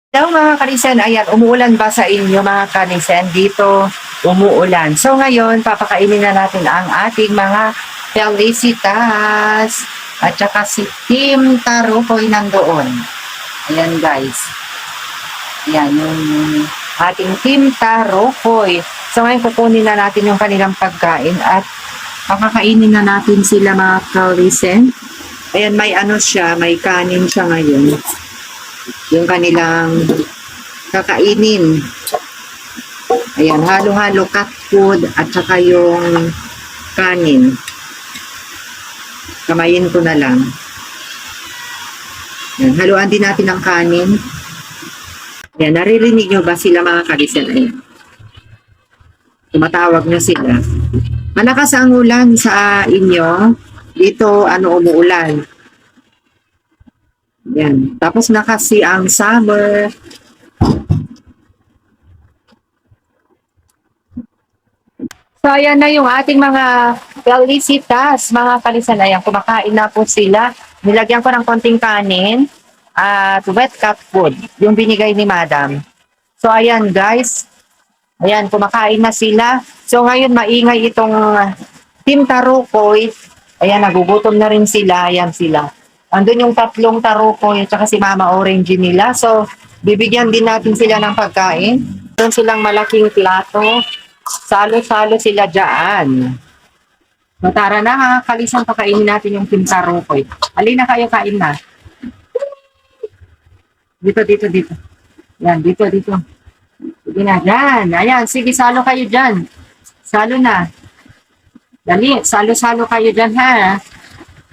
Hello mga kanisen, ayan, umuulan ba sa inyo mga kanisen? Dito, umuulan. So ngayon, papakainin na natin ang ating mga Felicitas at saka si Team Tarukoy nandoon. Ayan guys. Ayan, yung ating Team Tarukoy. So ngayon, kukunin na natin yung kanilang pagkain at papakainin na natin sila mga kanisen. Ayan, may ano siya, may kanin siya ngayon. Yung kanilang kakainin. Ayan, halo-halo cat food at saka yung kanin. Kamayin ko na lang. Ayan, haluan din natin ang kanin. Ayan, naririnig nyo ba sila mga kalisen? Ayan. Tumatawag na sila. Malakas ang ulan sa inyo. Dito, umuulan. Yan. Tapos na kasi ang summer. So, ayan na yung ating mga Felicitas, mga kalisan. Ayan, kumakain na po sila. Nilagyan ko ng konting kanin at wet cat food, yung binigay ni Madam. So, ayan guys. Ayan, kumakain na sila. So, ngayon maingay itong Team Tarukoy. Ayan, nagugutom na rin sila. Ayan sila. Andun yung tatlong Tarukoy at saka si Mama Orange nila. So, bibigyan din natin sila ng pagkain. Meron silang malaking plato. Salo-salo sila dyan. So, tara na ha. Kalisan pakainin natin yung Team Tarukoy. Alina kayo, kain na. Dito. Yan, dito. Sige na, dyan. Ayan, sige, salo kayo dyan. Salo na. Dali, salo-salo kayo dyan ha.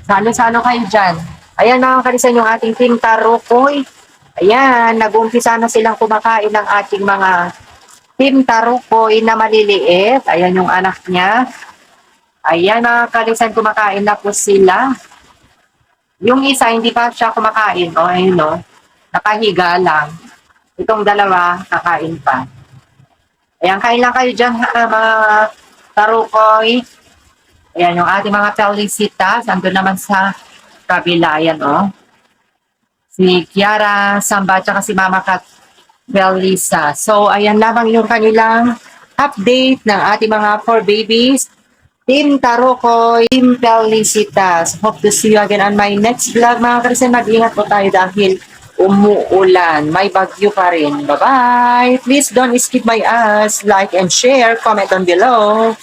Salo-salo kayo dyan. Ayan mga kalisan yung ating Team Tarukoy. Ayan, nag-uumpisa na silang kumakain ng ating mga Team Tarukoy na maliliit. Ayan yung anak niya. Ayan mga kalisan, kumakain na po sila. Yung isa, hindi pa siya kumakain. O, ayun o. Nakahiga lang. Itong dalawa, kakain pa. Ayan, kain lang kayo dyan mga Tarukoy. Ayan yung ating mga Felicitas. Andun naman sa kabila, ayan si Kiara Samba at si Mama Kat Belisa. So, ayan lamang yung kanilang update ng ating mga 4 babies. Team Tarukoy, Team Felicitas. Hope to see you again on my next vlog. Mga karisan, mag-ingat po tayo dahil umuulan. May bagyo pa rin. Bye-bye! Please don't skip my ads. Like and share. Comment down below.